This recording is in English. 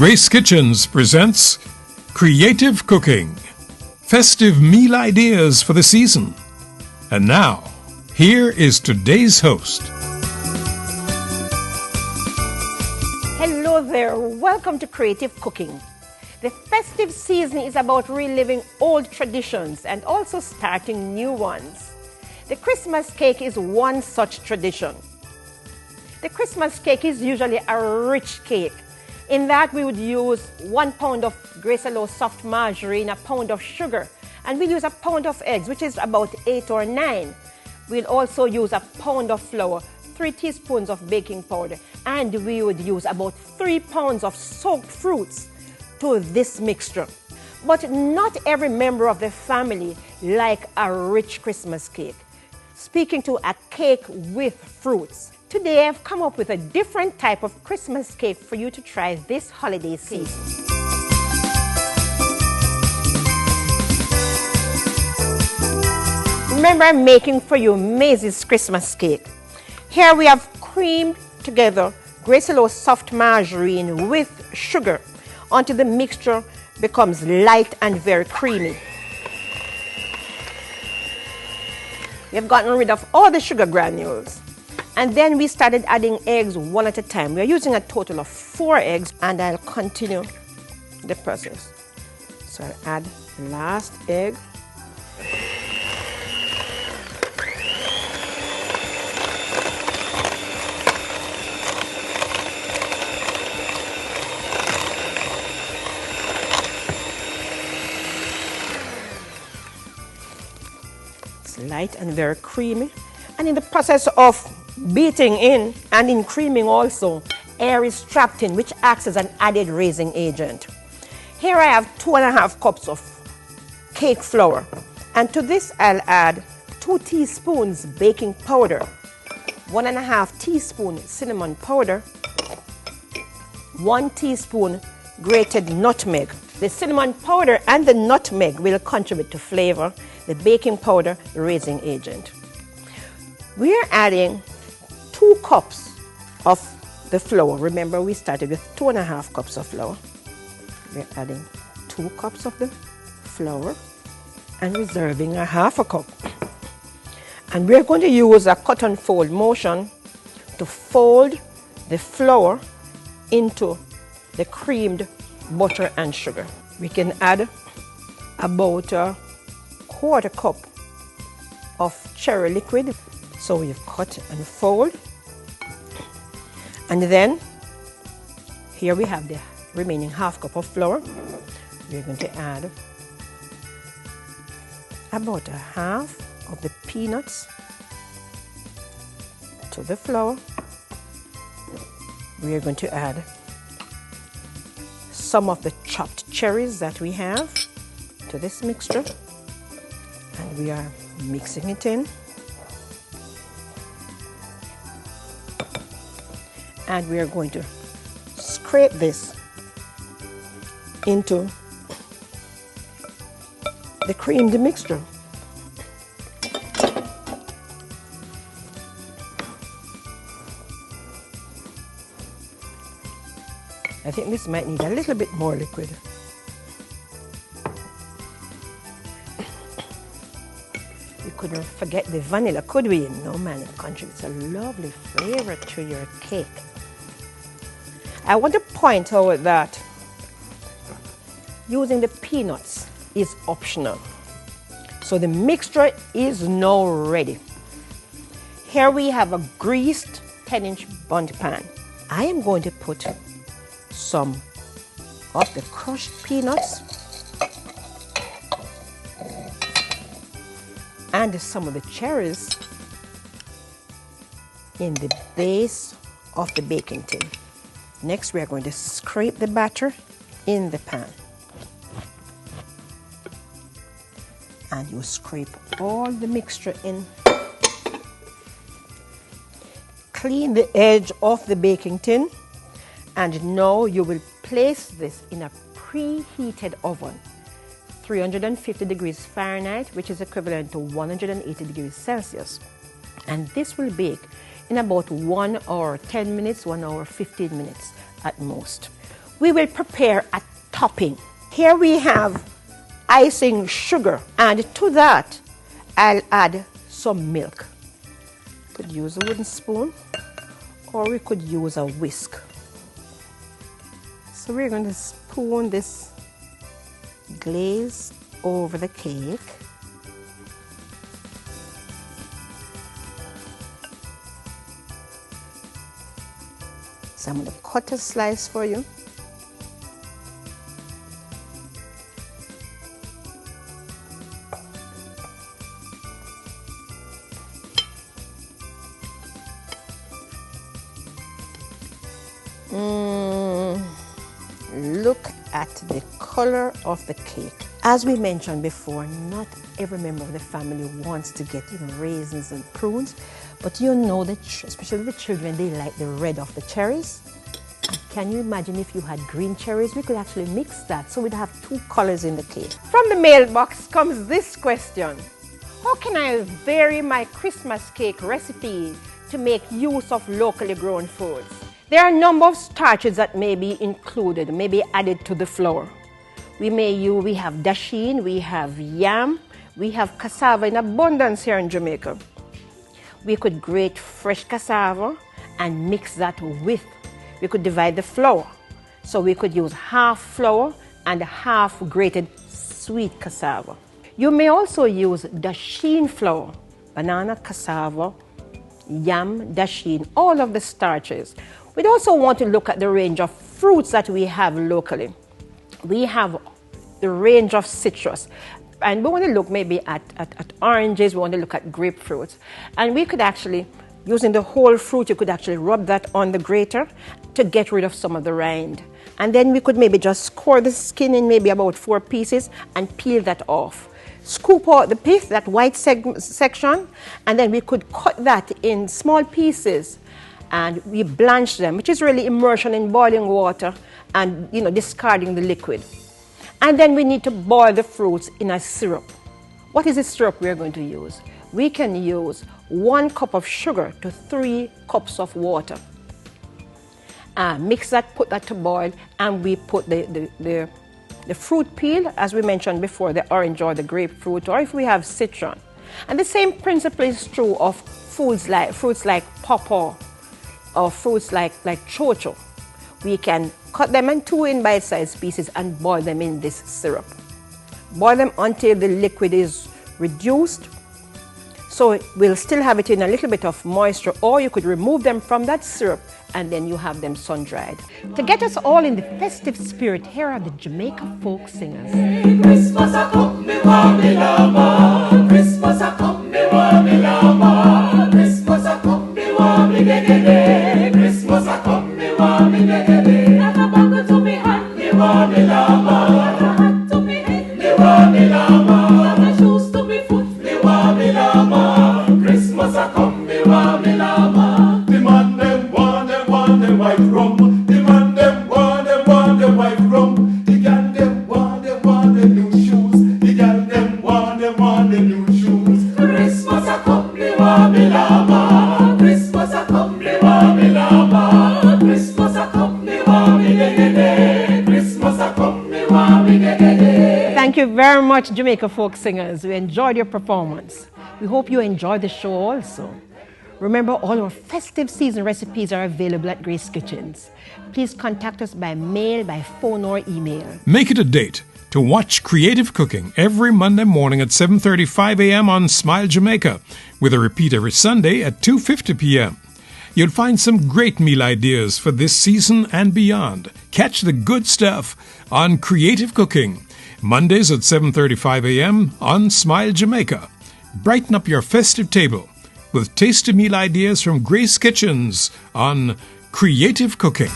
Grace Kitchens presents Creative Cooking, festive meal ideas for the season. And now, here is today's host. Hello there, welcome to Creative Cooking. The festive season is about reliving old traditions and also starting new ones. The Christmas cake is one such tradition. The Christmas cake is usually a rich cake. In that, we would use 1 pound of Grace soft margarine, a pound of sugar, and we'll use a pound of eggs, which is about 8 or 9. We'll also use a pound of flour, 3 teaspoons of baking powder, and we would use about 3 pounds of soaked fruits to this mixture. But not every member of the family like a rich Christmas cake. Speaking to a cake with fruits. Today I've come up with a different type of Christmas cake for you to try this holiday season. Remember, I'm making for you Mazie's Christmas cake. Here we have creamed together Grace soft margarine with sugar until the mixture becomes light and very creamy. We have gotten rid of all the sugar granules. And then we started adding eggs one at a time. We are using a total of 4 eggs, and I'll continue the process. So I'll add the last egg. It's light and very creamy. And in the process of beating in and in creaming also, air is trapped in, which acts as an added raising agent. Here I have 2.5 cups of cake flour, and to this I'll add 2 teaspoons baking powder, 1.5 teaspoon cinnamon powder, 1 teaspoon grated nutmeg. The cinnamon powder and the nutmeg will contribute to flavor, the baking powder, the raising agent. We are adding 2 cups of the flour. Remember, we started with 2.5 cups of flour. We're adding 2 cups of the flour and reserving 1/2 cup. And we're going to use a cut and fold motion to fold the flour into the creamed butter and sugar. We can add about 1/4 cup of cherry liquid. So we've cut and fold. And then here we have the remaining 1/2 cup of flour. We're going to add about 1/2 of the peanuts to the flour. We are going to add some of the chopped cherries that we have to this mixture. And we are mixing it in. And we are going to scrape this into the creamed mixture. I think this might need a little bit more liquid. We couldn't forget the vanilla, could we? No, man, it contributes a lovely flavor to your cake. I want to point out that using the peanuts is optional. So the mixture is now ready. Here we have a greased 10-inch bundt pan. I am going to put some of the crushed peanuts and some of the cherries in the base of the baking tin. Next, we are going to scrape the batter in the pan. And you scrape all the mixture in. Clean the edge of the baking tin. And now you will place this in a preheated oven, 350 degrees Fahrenheit, which is equivalent to 180 degrees Celsius. And this will bake in about 1 hour 10 minutes, 1 hour 15 minutes at most. we will prepare a topping. Here we have icing sugar, and to that I'll add some milk. Could use a wooden spoon, or we could use a whisk. So we're going to spoon this glaze over the cake. So I'm going to cut a slice for you. Look at the color of the cake. As we mentioned before, not every member of the family wants to get raisins and prunes, but you know that especially the children, they like the red of the cherries. Can you imagine if you had green cherries? We could actually mix that, so we'd have two colors in the cake. From the mailbox comes this question: how can I vary my Christmas cake recipe to make use of locally grown foods? There are a number of starches that may be included, may be added to the flour. We have dasheen, we have yam, we have cassava in abundance here in Jamaica. We could grate fresh cassava and mix that with. We could divide the flour. So we could use half flour and half grated sweet cassava. You may also use dasheen flour, banana, cassava, yam, dasheen, all of the starches. We'd also want to look at the range of fruits that we have locally. We have the range of citrus, and we want to look maybe at oranges, we want to look at grapefruits. And we could actually, using the whole fruit, you could actually rub that on the grater to get rid of some of the rind. And then we could maybe just core the skin in maybe about 4 pieces and peel that off. Scoop out the pith, that white section, and then we could cut that in small pieces. And we blanch them, which is really immersion in boiling water and discarding the liquid. And then we need to boil the fruits in a syrup. What is the syrup we are going to use? We can use 1 cup of sugar to 3 cups of water. Mix that, put that to boil, and we put the fruit peel, as we mentioned before, the orange or the grapefruit, or if we have citron. And the same principle is true of fruits like pawpaw, or fruits like chocho. We can cut them in 2 bite-sized pieces and boil them in this syrup. Boil them until the liquid is reduced. So we'll still have it in a little bit of moisture, or you could remove them from that syrup and then you have them sun-dried. To get us all in the festive spirit, here are the Jamaica folk singers. Christmas a come, me want me llama. Christmas a come, me want me llama. Christmas a come, me want me gegede. Christmas a come, me want me gegede. Like a buckle to me hand, me want me llama. Like a hat to me head, me want me llama. Like a shoes to me foot, me want me llama. Christmas a come, me want me llama. The man them want them white rum. The man them want them white rum. The girl them want the new shoes. The girl them want the new shoes. Christmas a come, me want me llama. Christmas a come, me want me llama. Christmas a come, me want me gegede. Christmas a come, me want me gegede. Thank you very much, Jamaica folk singers. We enjoyed your performance. We hope you enjoyed the show also. Remember, all our festive season recipes are available at Grace Kitchens. Please contact us by mail, by phone, or email. Make it a date to watch Creative Cooking every Monday morning at 7:35 a.m. on Smile Jamaica, with a repeat every Sunday at 2:50 p.m. You'll find some great meal ideas for this season and beyond. Catch the good stuff on Creative Cooking, Mondays at 7:35 a.m. on Smile Jamaica. Brighten up your festive table with tasty meal ideas from Grace Kitchens on Creative Cooking.